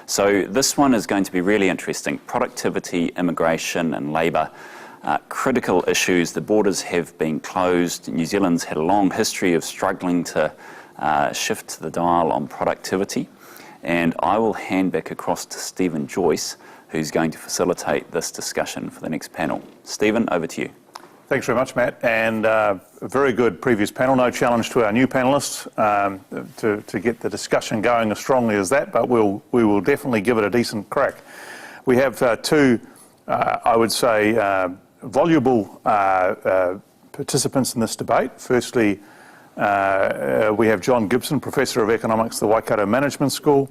So this one is going to be really interesting. Productivity, immigration and labour, critical issues. The borders have been closed. New Zealand's had a long history of struggling to shift the dial on productivity. And I will hand back across to Stephen Joyce, who's going to facilitate this discussion for the next panel. Stephen, over to you. Thanks very much, Matt, and a very good previous panel. No challenge to our new panellists to get the discussion going as strongly as that, but we will definitely give it a decent crack. We have two, I would say, voluble participants in this debate. Firstly, we have John Gibson, Professor of Economics at the Waikato Management School,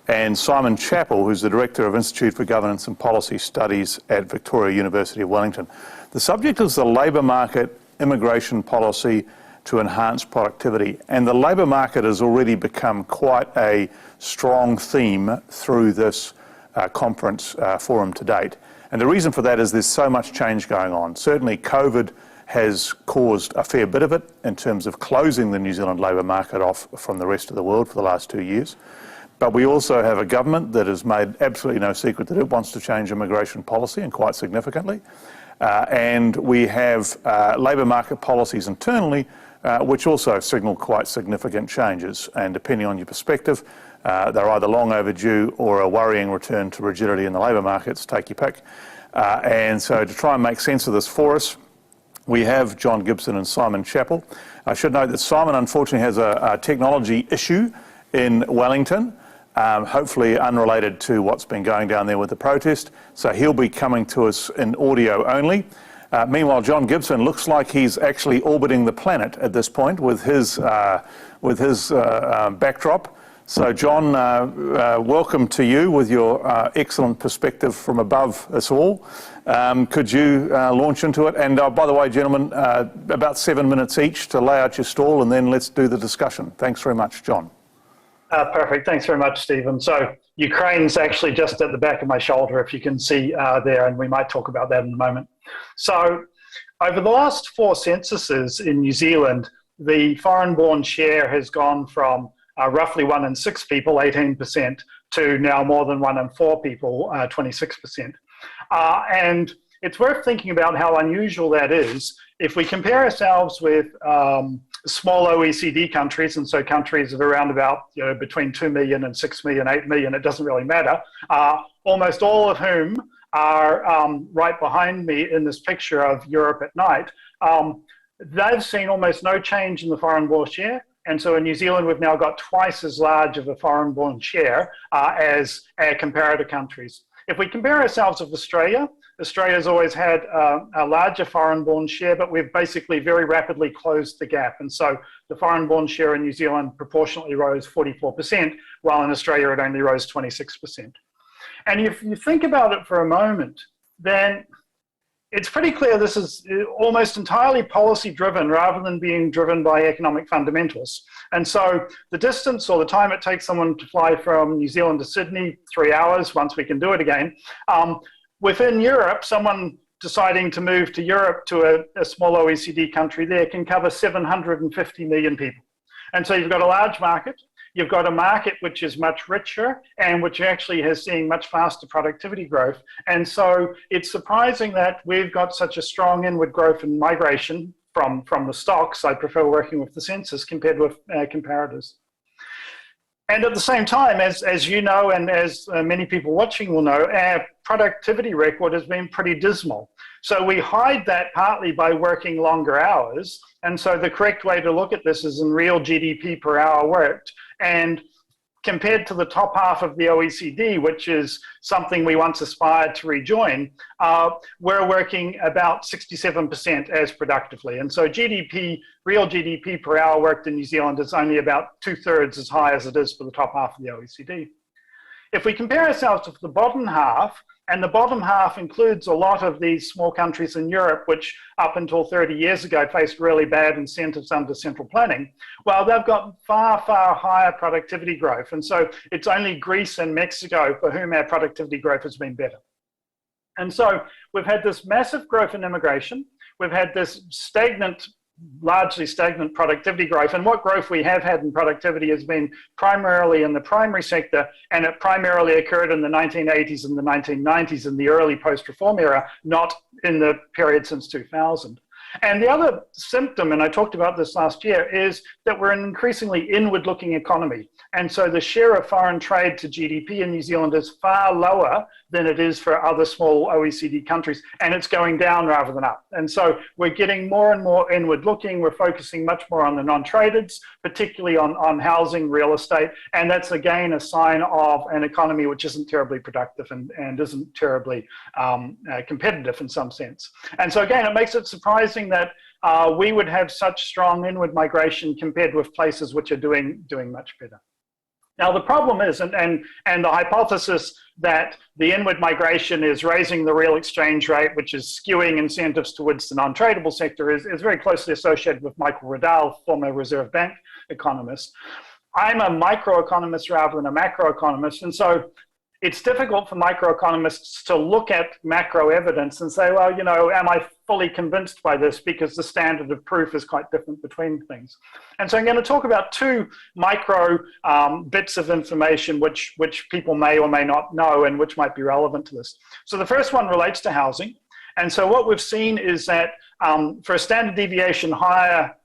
and Simon Chapple, who's the Director of Institute for Governance and Policy Studies at Victoria University of Wellington. The subject is the labour market, immigration policy to enhance productivity. And the labour market has already become quite a strong theme through this conference forum to date. And the reason for that is there's so much change going on. Certainly COVID has caused a fair bit of it in terms of closing the New Zealand labour market off from the rest of the world for the last 2 years. But we also have a government that has made absolutely no secret that it wants to change immigration policy, and quite significantly. And we have labour market policies internally, which also signal quite significant changes. And depending on your perspective, they're either long overdue or a worrying return to rigidity in the labour markets, take your pick. And so to try and make sense of this for us, we have John Gibson and Simon Chapple. I should note that Simon unfortunately has a technology issue in Wellington, hopefully unrelated to what's been going down there with the protest. So he'll be coming to us in audio only. Meanwhile, John Gibson looks like he's actually orbiting the planet at this point with his backdrop. So John, welcome to you with your excellent perspective from above us all. Could you launch into it? And by the way, gentlemen, about 7 minutes each to lay out your stall, and then let's do the discussion. Thanks very much, John. Perfect. Thanks very much, Stephen. So Ukraine's actually just at the back of my shoulder, if you can see there, and we might talk about that in a moment. So over the last 4 censuses in New Zealand, the foreign-born share has gone from roughly 1 in 6 people, 18%, to now more than 1 in 4 people, 26%. And it's worth thinking about how unusual that is. If we compare ourselves with small OECD countries, and so countries of around about between 2 million and 6 million, 8 million, it doesn't really matter, almost all of whom are right behind me in this picture of Europe at night, they've seen almost no change in the foreign-born share. And so in New Zealand, we've now got twice as large of a foreign-born share as our comparator countries. If we compare ourselves with Australia, Australia's always had a larger foreign-born share, but we've basically very rapidly closed the gap. And so the foreign-born share in New Zealand proportionately rose 44%, while in Australia it only rose 26%. And if you think about it for a moment, then it's pretty clear this is almost entirely policy-driven rather than being driven by economic fundamentals. And so the distance or the time it takes someone to fly from New Zealand to Sydney, 3 hours, once we can do it again, within Europe, someone deciding to move to Europe to a small OECD country there can cover 750 million people. And so you've got a large market. You've got a market which is much richer and which actually has seen much faster productivity growth. And so it's surprising that we've got such a strong inward growth in migration from the stocks. I prefer working with the census compared with comparators. And at the same time, as you know, and as many people watching will know, our productivity record has been pretty dismal. So we hide that partly by working longer hours. And so the correct way to look at this is in real GDP per hour worked. And compared to the top half of the OECD, which is something we once aspired to rejoin, we're working about 67% as productively. And so real GDP per hour worked in New Zealand is only about 2/3 as high as it is for the top half of the OECD. If we compare ourselves with the bottom half, and the bottom half includes a lot of these small countries in Europe, which up until 30 years ago faced really bad incentives under central planning, well, they've got far, far higher productivity growth. And so it's only Greece and Mexico for whom our productivity growth has been better. And so we've had this massive growth in immigration. We've had this stagnant largely stagnant productivity growth. And what growth we have had in productivity has been primarily in the primary sector, and it primarily occurred in the 1980s and the 1990s in the early post-reform era, not in the period since 2000. And the other symptom, and I talked about this last year, is that we're an increasingly inward-looking economy. And so the share of foreign trade to GDP in New Zealand is far lower than it is for other small OECD countries, and it's going down rather than up. And so we're getting more and more inward-looking. We're focusing much more on the non-tradeds, particularly on housing, real estate, and that's, again, a sign of an economy which isn't terribly productive and isn't terribly competitive in some sense. And so, again, it makes it surprising that we would have such strong inward migration compared with places which are doing much better. Now, the problem is, and the hypothesis that the inward migration is raising the real exchange rate, which is skewing incentives towards the non-tradable sector, is very closely associated with Michael Riddell, former Reserve Bank economist. I'm a microeconomist rather than a macroeconomist, and so it's difficult for microeconomists to look at macro evidence and say, well, you know, am I fully convinced by this, because the standard of proof is quite different between things. And so I'm going to talk about two micro bits of information which people may or may not know and which might be relevant to this. So the first one relates to housing. And so what we've seen is that for a standard deviation higher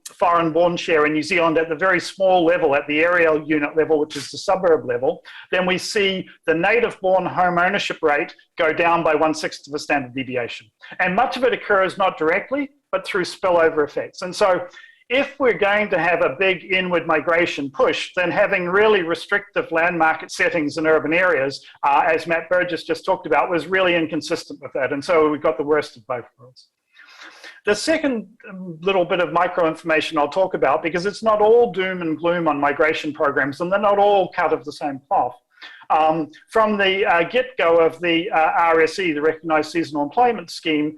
foreign born share in New Zealand at the very small level, at the area unit level, which is the suburb level, then we see the native born home ownership rate go down by 1/6 of a standard deviation. And much of it occurs not directly, but through spillover effects. And so if we're going to have a big inward migration push, then having really restrictive land market settings in urban areas, as Matt Burgess just talked about, was really inconsistent with that. And so we got the worst of both worlds. The second little bit of micro information I'll talk about, because it's not all doom and gloom on migration programs, and they're not all cut of the same cloth. From the get-go of the RSE, the Recognised Seasonal Employment Scheme,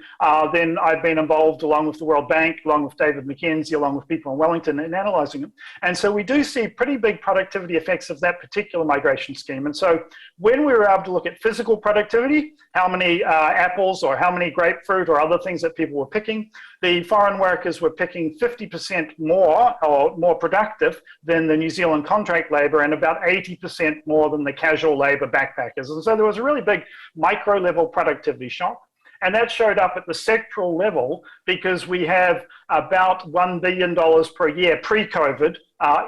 then I've been involved along with the World Bank, along with David McKenzie, along with people in Wellington in analysing it. And so we do see pretty big productivity effects of that particular migration scheme. And so when we were able to look at physical productivity, how many apples or how many grapefruit or other things that people were picking, the foreign workers were picking 50% more or more productive than the New Zealand contract labour, and about 80% more than the casual labour backpackers. And so there was a really big micro level productivity shock. And that showed up at the sectoral level because we have about $1 billion per year pre-COVID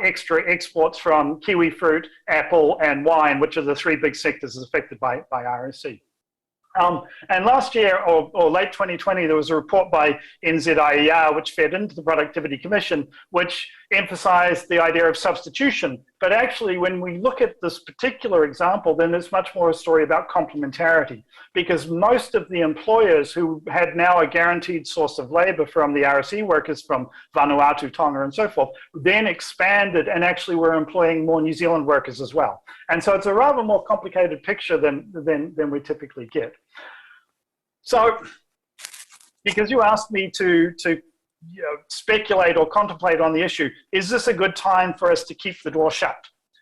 extra exports from kiwi fruit, apple and wine, which are the three big sectors affected by RSE. And last year, or late 2020, there was a report by NZIER which fed into the Productivity Commission, which emphasized the idea of substitution. But actually, when we look at this particular example, then it's much more a story about complementarity, because most of the employers who had now a guaranteed source of labor from the RSE workers from Vanuatu, Tonga, and so forth, then expanded and actually were employing more New Zealand workers as well. And so it's a rather more complicated picture than we typically get. So, because you asked me to speculate or contemplate on the issue, is this a good time for us to keep the door shut?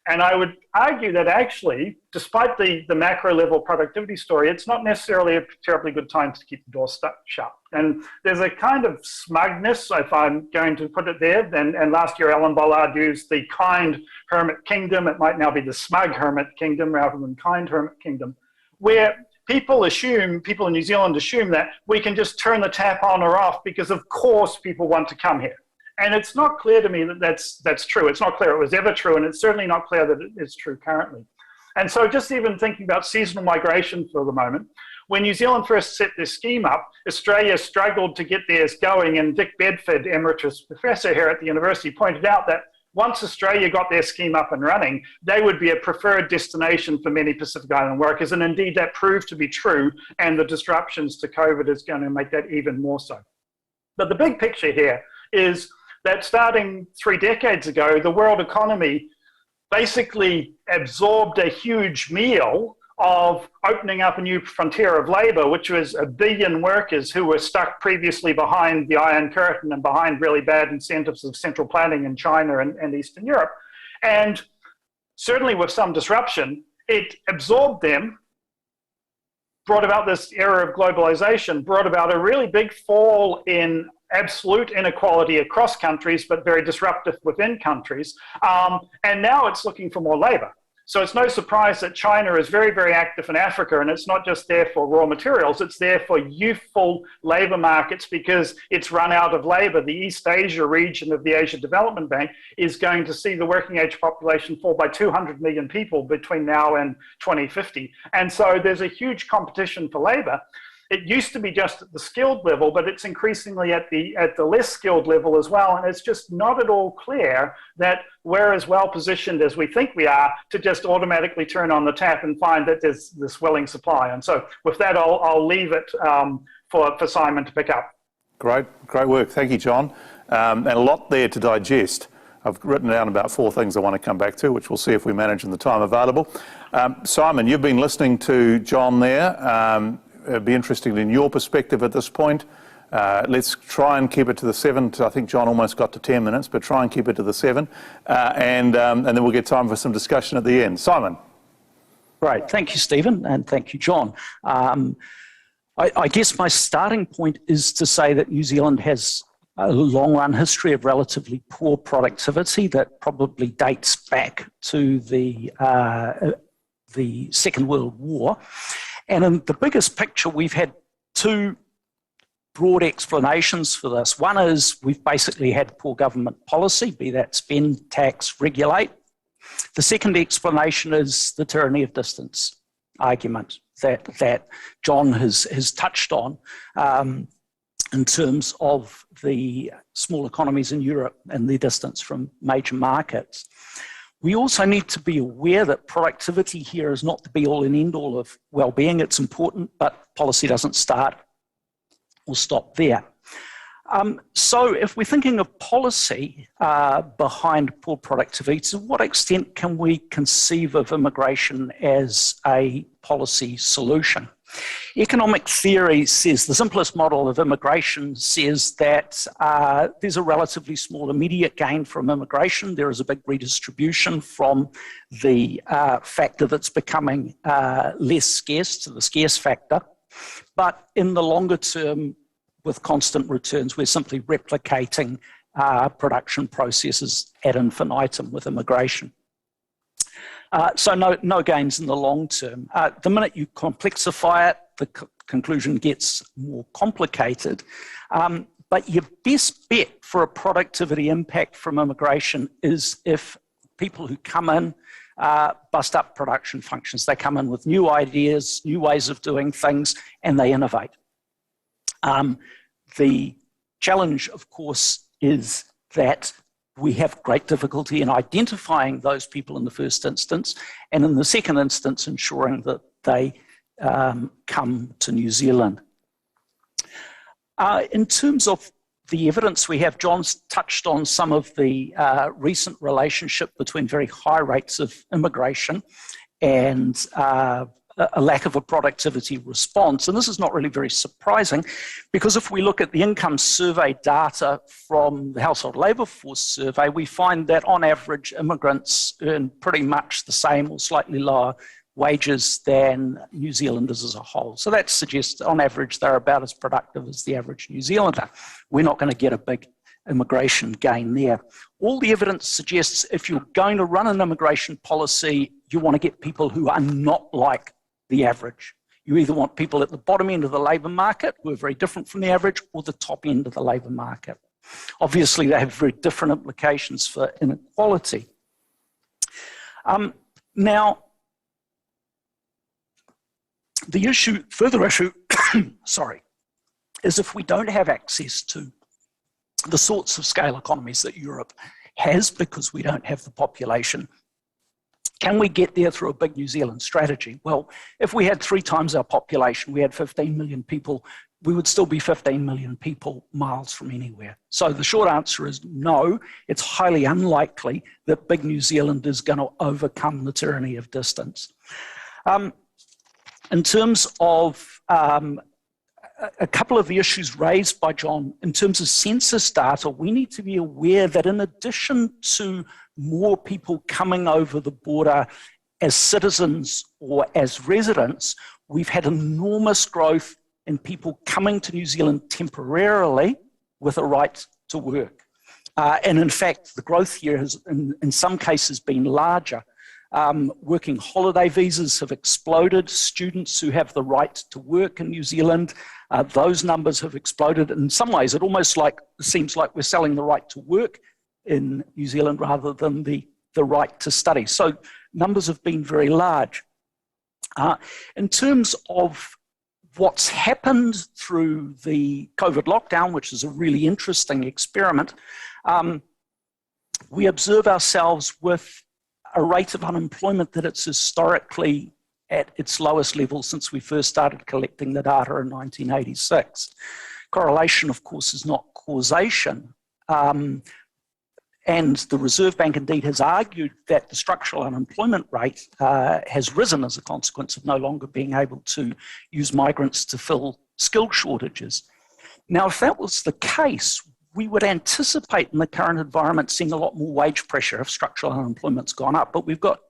And I would argue that actually, despite the macro level productivity story, it's not necessarily a terribly good time to keep the door shut. And there's a kind of smugness, if I'm going to put it there, and last year Alan Bollard used the kind hermit kingdom. It might now be the smug hermit kingdom rather than kind hermit kingdom, where people in New Zealand assume that we can just turn the tap on or off because of course people want to come here. And it's not clear to me that that's true. It's not clear it was ever true, and it's certainly not clear that it's true currently. And so just even thinking about seasonal migration for the moment, when New Zealand first set this scheme up, Australia struggled to get theirs going, and Dick Bedford, emeritus professor here at the university, pointed out that once Australia got their scheme up and running, they would be a preferred destination for many Pacific Island workers. And indeed, that proved to be true, and the disruptions to COVID is going to make that even more so. But the big picture here is that starting 3 decades ago, the world economy basically absorbed a huge meal of opening up a new frontier of labor, which was 1 billion workers who were stuck previously behind the Iron Curtain and behind really bad incentives of central planning in China and Eastern Europe. And certainly with some disruption, it absorbed them, brought about this era of globalization, brought about a really big fall in absolute inequality across countries, but very disruptive within countries. And now it's looking for more labor. So it's no surprise that China is very, very active in Africa, and it's not just there for raw materials, it's there for youthful labor markets because it's run out of labor. The East Asia region of the Asia Development Bank is going to see the working age population fall by 200 million people between now and 2050. And so there's a huge competition for labor. It used to be just at the skilled level, but it's increasingly at the less skilled level as well. And it's just not at all clear that we're as well positioned as we think we are to just automatically turn on the tap and find that there's this willing supply. And so with that, I'll leave it for Simon to pick up. Great work. Thank you, John. And a lot there to digest. I've written down about 4 things I want to come back to, which we'll see if we manage in the time available. Simon, you've been listening to John there. It'd be interesting in your perspective at this point. Let's try and keep it to the 7. I think John almost got to 10 minutes, but try and keep it to the 7. And then we'll get time for some discussion at the end. Simon. Great. Thank you, Stephen, and thank you, John. I guess my starting point is to say that New Zealand has a long-run history of relatively poor productivity that probably dates back to the Second World War. And in the biggest picture, we've had 2 broad explanations for this. One is we've basically had poor government policy, be that spend, tax, regulate. The second explanation is the tyranny of distance argument that John has touched on in terms of the small economies in Europe and their distance from major markets. We also need to be aware that productivity here is not the be-all and end-all of well-being. It's important, but policy doesn't start or stop there. So if we're thinking of policy behind poor productivity, to what extent can we conceive of immigration as a policy solution? Economic theory says the simplest model of immigration says that there's a relatively small immediate gain from immigration. There is a big redistribution from the factor that's becoming less scarce to the scarce factor. But in the longer term, with constant returns, we're simply replicating production processes ad infinitum with immigration. So no gains in the long term. The minute you complexify it, the conclusion gets more complicated. But your best bet for a productivity impact from immigration is if people who come in bust up production functions. They come in with new ideas, new ways of doing things, and they innovate. The challenge, of course, is that we have great difficulty in identifying those people in the first instance, and in the second instance, ensuring that they come to New Zealand. In terms of the evidence we have, John's touched on some of the recent relationship between very high rates of immigration and a lack of a productivity response. And this is not really very surprising, because if we look at the income survey data from the Household Labour Force survey, we find that on average immigrants earn pretty much the same or slightly lower wages than New Zealanders as a whole. So that suggests on average they're about as productive as the average New Zealander. We're not going to get a big immigration gain there. All the evidence suggests if you're going to run an immigration policy, you want to get people who are not like the average. You either want people at the bottom end of the labour market who are very different from the average, or the top end of the labour market. Obviously, they have very different implications for inequality. Now, the further issue, sorry, is if we don't have access to the sorts of scale economies that Europe has because we don't have the population, can we get there through a big New Zealand strategy? Well, if we had 3 times our population, we had 15 million people, we would still be 15 million people miles from anywhere. So the short answer is no. It's highly unlikely that big New Zealand is going to overcome the tyranny of distance. In terms of a couple of the issues raised by John, in terms of census data, we need to be aware that in addition to more people coming over the border as citizens or as residents, we've had enormous growth in people coming to New Zealand temporarily with a right to work. And in fact, the growth here has in some cases been larger. Working holiday visas have exploded. Students who have the right to work in New Zealand, those numbers have exploded. In some ways, it almost seems like we're selling the right to work in New Zealand rather than the right to study. So numbers have been very large. In terms of what's happened through the COVID lockdown, which is a really interesting experiment, we observe ourselves with a rate of unemployment that it's historically at its lowest level since we first started collecting the data in 1986. Correlation, of course, is not causation. And the Reserve Bank indeed has argued that the structural unemployment rate has risen as a consequence of no longer being able to use migrants to fill skill shortages. Now, if that was the case, we would anticipate in the current environment seeing a lot more wage pressure if structural unemployment's gone up. But we've got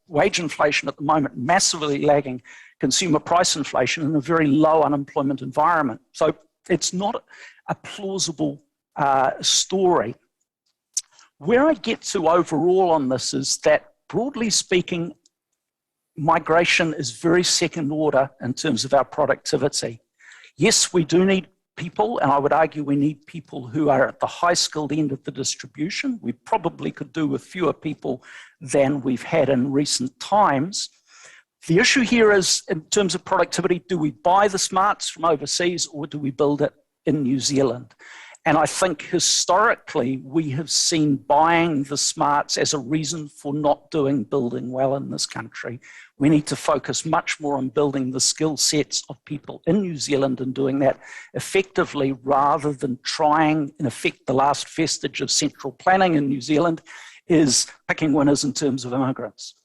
wage inflation at the moment, massively lagging consumer price inflation in a very low unemployment environment. So it's not a plausible story. Where I get to overall on this is that, broadly speaking, migration is very second order in terms of our productivity. Yes, we do need people, and I would argue we need people who are at the high-skilled end of the distribution. We probably could do with fewer people than we've had in recent times. The issue here is, in terms of productivity, do we buy the smarts from overseas or do we build it in New Zealand? And I think historically we have seen buying the smarts as a reason for not doing building well in this country. We need to focus much more on building the skill sets of people in New Zealand and doing that effectively rather than trying, in effect, the last vestige of central planning in New Zealand is picking winners in terms of immigrants.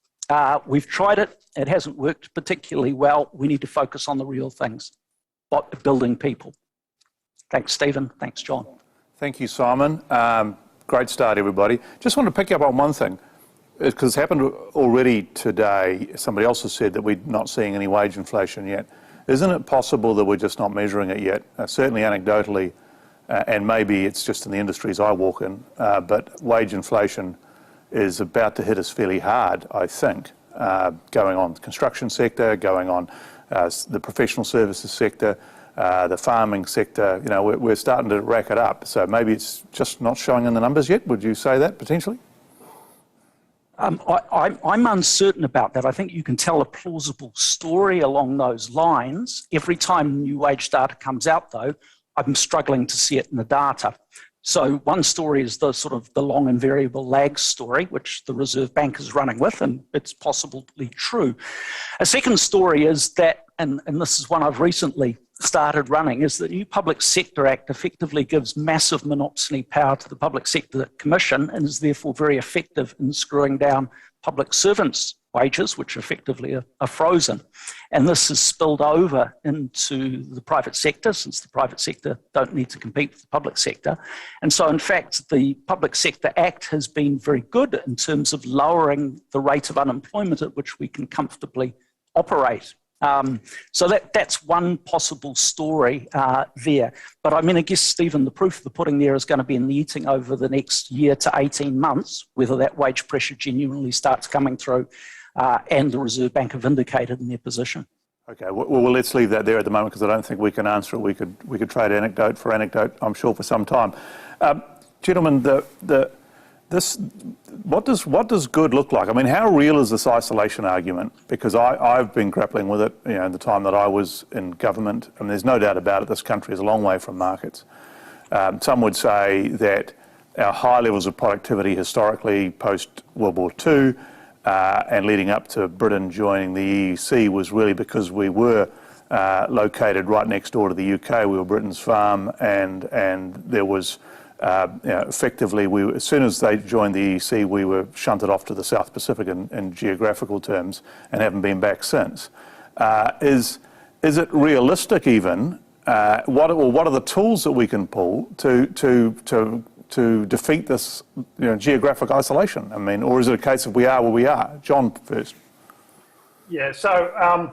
We've tried it. It hasn't worked particularly well. We need to focus on the real things, building people. Thanks, Stephen. Thanks, John. Thank you, Simon. Great start, everybody. Just want to pick up on one thing, because it's happened already today. Somebody else has said that we're not seeing any wage inflation yet. Isn't it possible that we're just not measuring it yet? Certainly anecdotally, and maybe it's just in the industries I walk in, but wage inflation is about to hit us fairly hard, I think, going on the construction sector, going on the professional services sector, the farming sector. You know, we're starting to rack it up. So maybe it's just not showing in the numbers yet. Would you say that potentially? I'm uncertain about that. I think you can tell a plausible story along those lines. Every time new wage data comes out, though, I'm struggling to see it in the data. So one story is the sort of the long and variable lag story, which the Reserve Bank is running with, and it's possibly true. A second story is that, and this is one I've recently started running, is the new Public Sector Act effectively gives massive monopoly power to the Public Sector Commission and is therefore very effective in screwing down public servants' wages, which effectively are frozen. And this has spilled over into the private sector, since the private sector don't need to compete with the public sector. And so, in fact, the Public Sector Act has been very good in terms of lowering the rate of unemployment at which we can comfortably operate. So that's one possible story there. But I mean, I guess, Stephen, the proof of the pudding there is going to be in the eating over the next year to 18 months, whether that wage pressure genuinely starts coming through, and the Reserve Bank have indicated in their position. Okay, well, let's leave that there at the moment, because I don't think we can answer it. We could trade anecdote for anecdote, I'm sure, for some time. Gentlemen, what does good look like? I mean, how real is this isolation argument? Because I've been grappling with it, you know, in the time that I was in government, and there's no doubt about it, this country is a long way from markets. Some would say that our high levels of productivity historically post-World War II and leading up to Britain joining the EEC was really because we were located right next door to the UK. We were Britain's farm, and there was effectively, as soon as they joined the EEC, we were shunted off to the South Pacific in geographical terms, and haven't been back since. Is it realistic even? What are the tools that we can pull to defeat this, geographic isolation? I mean, or is it a case of we are where we are? John first. Yeah. So.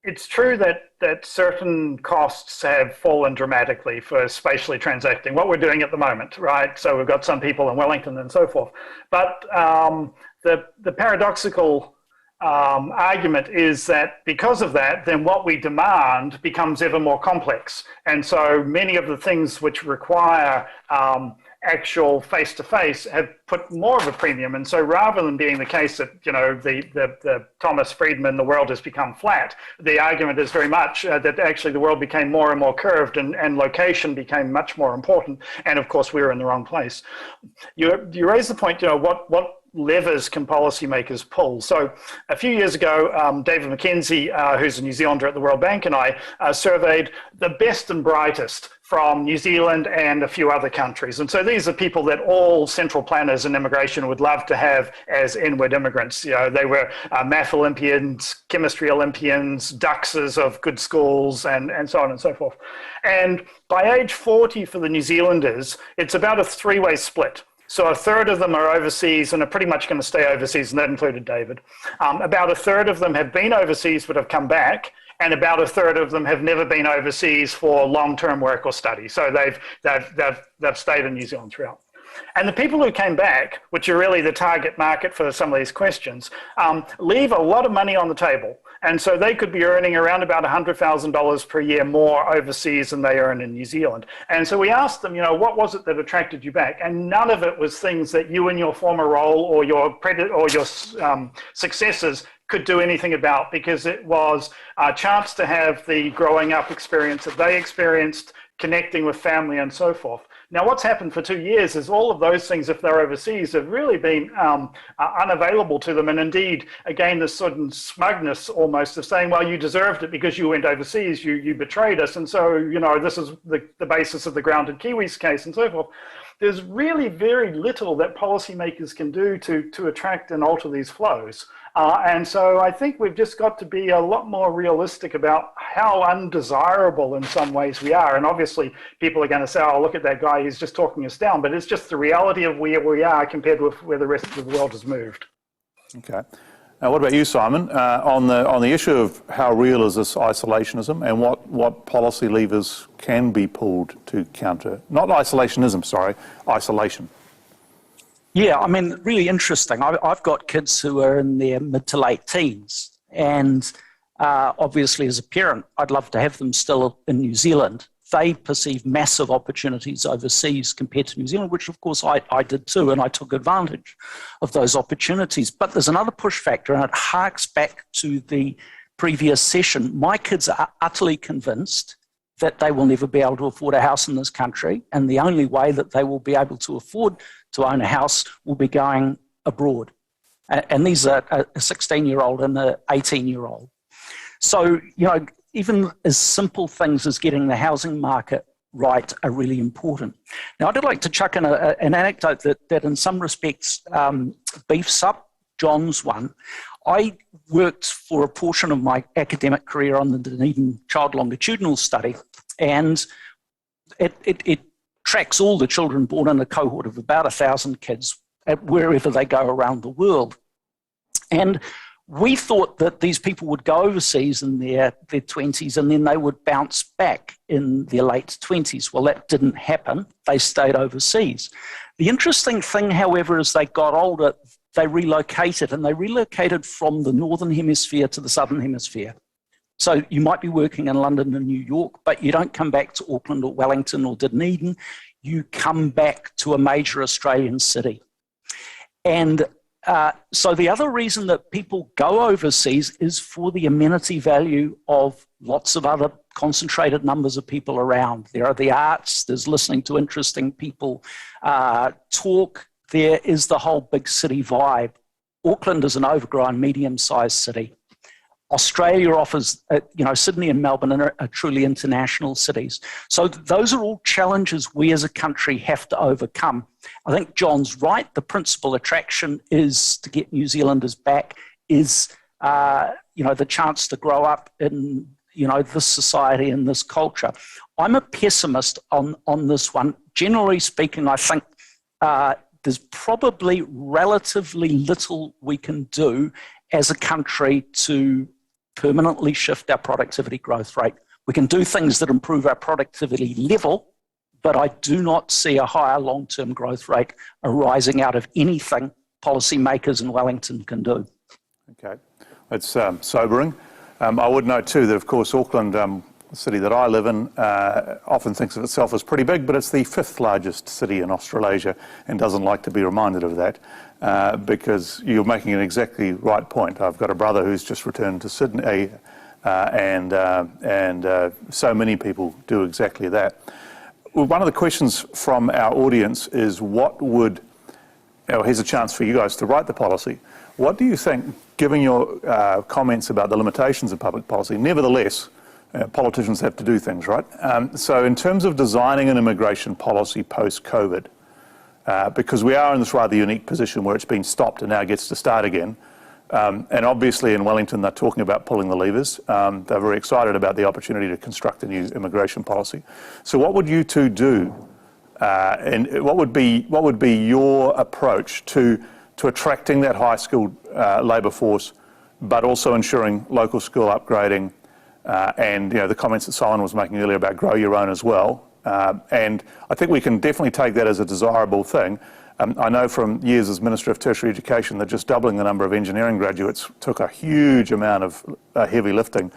it's true that certain costs have fallen dramatically for spatially transacting, what we're doing at the moment, right? So we've got some people in Wellington and so forth. But the paradoxical argument is that because of that, then what we demand becomes ever more complex. And so many of the things which require actual face-to-face have put more of a premium. And so rather than being the case that, you know, the Thomas Friedman, the world has become flat, the argument is very much that actually the world became more and more curved, and location became much more important. And of course, we were in the wrong place. You raise the point, you know, what levers can policymakers pull? So a few years ago, David McKenzie, who's a New Zealander at the World Bank, and I surveyed the best and brightest from New Zealand and a few other countries. And so these are people that all central planners in immigration would love to have as inward immigrants. You know, they were math Olympians, chemistry Olympians, duxers of good schools, and so on and so forth. And by age 40 for the New Zealanders, it's about a three-way split. So a third of them are overseas and are pretty much going to stay overseas, and that included David. About a third of them have been overseas but have come back, and about a third of them have never been overseas for long-term work or study. So they've stayed in New Zealand throughout. And the people who came back, which are really the target market for some of these questions, leave a lot of money on the table. And so they could be earning around about $100,000 per year more overseas than they earn in New Zealand. And so we asked them, you know, what was it that attracted you back? And none of it was things that you in your former role or your successors could do anything about, because it was a chance to have the growing up experience that they experienced, connecting with family and so forth. Now, what's happened for 2 years is all of those things, if they're overseas, have really been unavailable to them. And indeed, again, this sort of smugness almost of saying, well, you deserved it because you went overseas, you betrayed us. And so, you know, this is the basis of the grounded Kiwis case and so forth. There's really very little that policymakers can do to attract and alter these flows. And so I think we've just got to be a lot more realistic about how undesirable in some ways we are. And obviously people are going to say, oh, look at that guy, he's just talking us down. But it's just the reality of where we are compared with where the rest of the world has moved. Okay. Now, what about you, Simon, on the issue of how real is this isolationism, and what policy levers can be pulled to counter, not isolationism, sorry, isolation? Yeah, I mean, really interesting. I've got kids who are in their mid to late teens, and obviously as a parent, I'd love to have them still in New Zealand. They perceive massive opportunities overseas compared to New Zealand, which of course I did too, and I took advantage of those opportunities. But there's another push factor, and it harks back to the previous session. My kids are utterly convinced that they will never be able to afford a house in this country, and the only way that they will be able to afford to own a house will be going abroad. And these are a 16-year-old and an 18-year-old. So, you know, even as simple things as getting the housing market right are really important. Now, I'd like to chuck in an anecdote that in some respects beefs up John's one. I worked for a portion of my academic career on the Dunedin Child Longitudinal Study, and it tracks all the children born in a cohort of about 1,000 kids wherever they go around the world. And we thought that these people would go overseas in their 20s and then they would bounce back in their late 20s. Well, that didn't happen. They stayed overseas. The interesting thing, however, is they got older, they relocated, and they relocated from the Northern Hemisphere to the Southern Hemisphere. So you might be working in London and New York, but you don't come back to Auckland or Wellington or Dunedin. You come back to a major Australian city. And so the other reason that people go overseas is for the amenity value of lots of other concentrated numbers of people around. There are the arts, there's listening to interesting people talk, there is the whole big city vibe. Auckland is an overgrown, medium-sized city. Australia offers, Sydney and Melbourne are truly international cities. So those are all challenges we as a country have to overcome. I think John's right. The principal attraction is to get New Zealanders back is, the chance to grow up in, this society and this culture. I'm a pessimist on this one. Generally speaking, I think there's probably relatively little we can do as a country to permanently shift our productivity growth rate. We can do things that improve our productivity level, but I do not see a higher long-term growth rate arising out of anything policymakers in Wellington can do. Okay, that's sobering. I would note too that, of course, Auckland, the city that I live in, often thinks of itself as pretty big, but it's the 5th largest city in Australasia and doesn't like to be reminded of that, because you're making an exactly right point. I've got a brother who's just returned to Sydney, and so many people do exactly that. Well, one of the questions from our audience is here's a chance for you guys to write the policy. What do you think, given your comments about the limitations of public policy, nevertheless, politicians have to do things, right? So in terms of designing an immigration policy post-COVID, because we are in this rather unique position where it's been stopped and now gets to start again, and obviously in Wellington they're talking about pulling the levers. They're very excited about the opportunity to construct a new immigration policy. So what would you two do, and what would be your approach to attracting that high-skilled labour force, but also ensuring local skill upgrading, and the comments that Simon was making earlier about grow your own as well. And I think we can definitely take that as a desirable thing. I know from years as Minister of Tertiary Education that just doubling the number of engineering graduates took a huge amount of heavy lifting.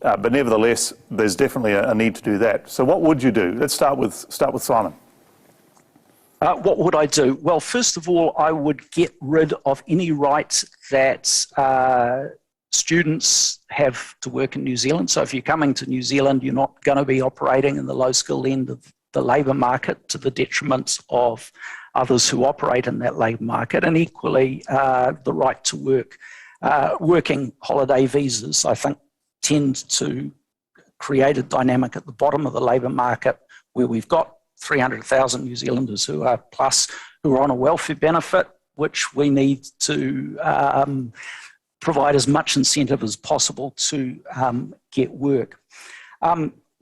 But nevertheless, there's definitely a need to do that. So what would you do? Let's start with Simon. What would I do? Well, first of all, I would get rid of any rights that students have to work in New Zealand. So if you're coming to New Zealand, you're not going to be operating in the low-skilled end of the labour market to the detriment of others who operate in that labour market, and equally the right to work. Working holiday visas, I think, tend to create a dynamic at the bottom of the labour market where we've got 300,000 New Zealanders who are on a welfare benefit, which we need to provide as much incentive as possible to get work.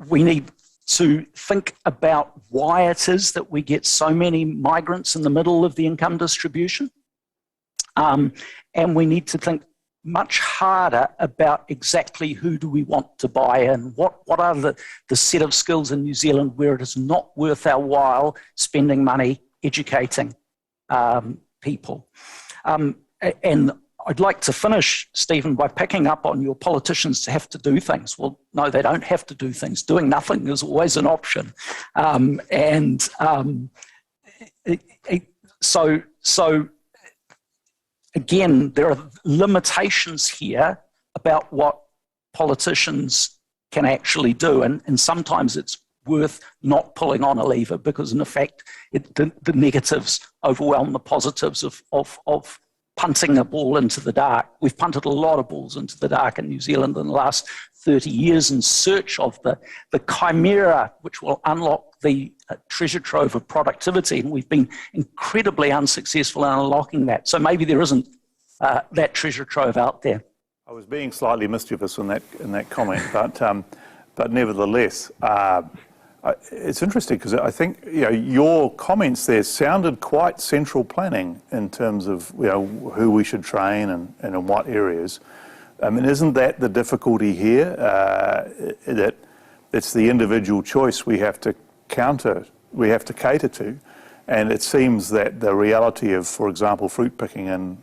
We need to think about why it is that we get so many migrants in the middle of the income distribution. And we need to think much harder about exactly who do we want to buy in, what are the set of skills in New Zealand where it is not worth our while spending money educating people. And I'd like to finish, Stephen, by picking up on your politicians have to do things. Well, no, they don't have to do things. Doing nothing is always an option. So again, there are limitations here about what politicians can actually do. And sometimes it's worth not pulling on a lever because, in effect, the negatives overwhelm the positives of punting a ball into the dark. We've punted a lot of balls into the dark in New Zealand in the last 30 years in search of the chimera which will unlock the treasure trove of productivity, and we've been incredibly unsuccessful in unlocking that. So maybe there isn't that treasure trove out there. I was being slightly mischievous in that comment, but nevertheless, it's interesting because I think your comments there sounded quite central planning in terms of who we should train and in what areas. I mean, isn't that the difficulty here? That it's the individual choice we have to cater to, and it seems that the reality of, for example, fruit picking in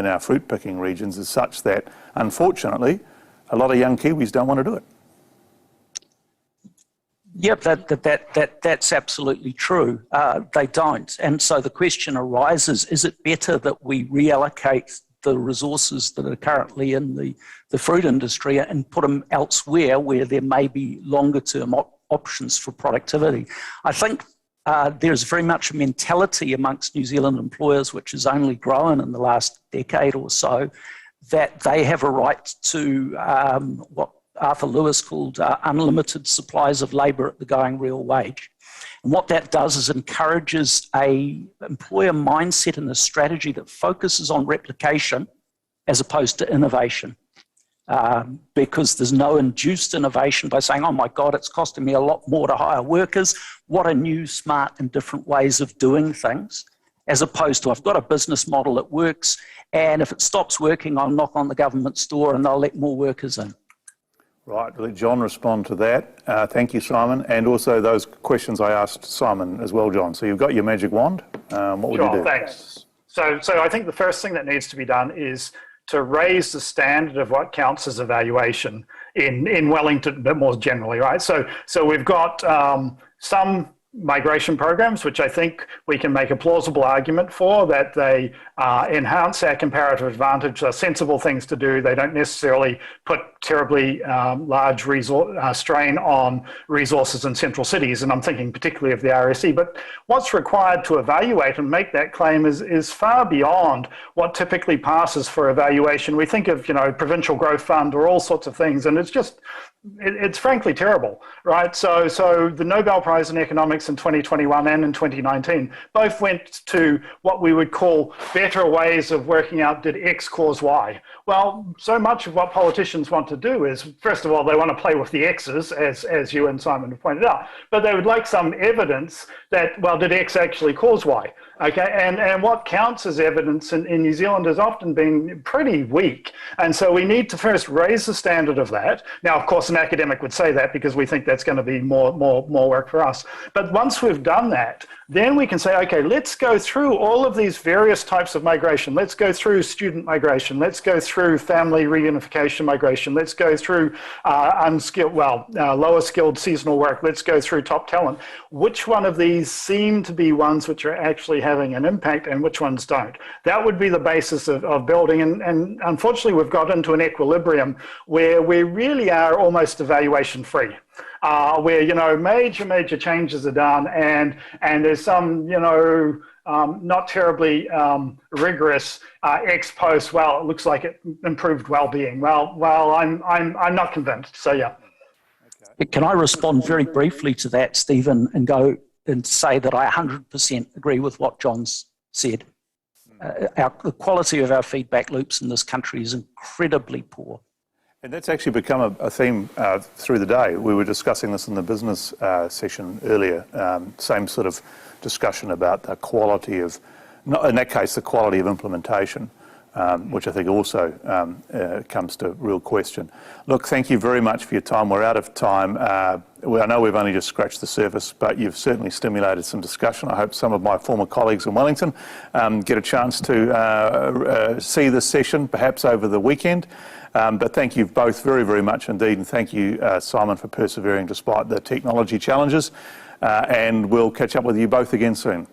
our fruit picking regions is such that, unfortunately, a lot of young Kiwis don't want to do it. Yep, that's absolutely true. They don't. And so the question arises, is it better that we reallocate the resources that are currently in the fruit industry and put them elsewhere where there may be longer term options for productivity? I think there's very much a mentality amongst New Zealand employers, which has only grown in the last decade or so, that they have a right to what Arthur Lewis called unlimited supplies of labour at the going real wage. And what that does is encourages a employer mindset and a strategy that focuses on replication as opposed to innovation. Because there's no induced innovation by saying, oh my God, it's costing me a lot more to hire workers. What are new, smart and different ways of doing things? as opposed to I've got a business model that works, and if it stops working, I'll knock on the government's door and they'll let more workers in. Right, let John respond to that. Thank you, Simon, and also those questions I asked Simon as well, John. So you've got your magic wand. What would you do? Thanks. So I think the first thing that needs to be done is to raise the standard of what counts as evaluation in Wellington, but more generally, right? So we've got some migration programs, which I think we can make a plausible argument for, that they enhance our comparative advantage. They're sensible things to do. They don't necessarily put terribly large strain on resources in central cities, and I'm thinking particularly of the RSE. But what's required to evaluate and make that claim is far beyond what typically passes for evaluation. We think of, Provincial Growth Fund or all sorts of things, and it's frankly terrible, right? So the Nobel Prize in Economics in 2021 and in 2019 both went to what we would call better ways of working out, did X cause Y? Well, so much of what politicians want to do is, first of all, they want to play with the X's, as you and Simon have pointed out, but they would like some evidence that, well, did X actually cause Y? Okay, and what counts as evidence in New Zealand has often been pretty weak. And so we need to first raise the standard of that. Now, of course, an academic would say that because we think that's going to be more work for us. But once we've done that, then we can say, okay, let's go through all of these various types of migration. Let's go through student migration. Let's go through family reunification migration. Let's go through lower skilled seasonal work. Let's go through top talent. Which one of these seem to be ones which are actually having an impact and which ones don't? That would be the basis of building. And unfortunately, we've got into an equilibrium where we really are almost evaluation free. Where major changes are done, and there's some not terribly rigorous ex post. Well, it looks like it improved well-being. Well, I'm not convinced. So yeah. Okay. Can I respond very briefly to that, Stephen, and go and say that I 100% agree with what John's said. The quality of our feedback loops in this country is incredibly poor. And that's actually become a theme through the day. We were discussing this in the business session earlier, same sort of discussion about the quality of, in that case, the quality of implementation, which I think also comes to real question. Look, thank you very much for your time. We're out of time. I know we've only just scratched the surface, but you've certainly stimulated some discussion. I hope some of my former colleagues in Wellington get a chance to see this session, perhaps over the weekend. But thank you both very, very much indeed. And thank you, Simon, for persevering despite the technology challenges. And we'll catch up with you both again soon.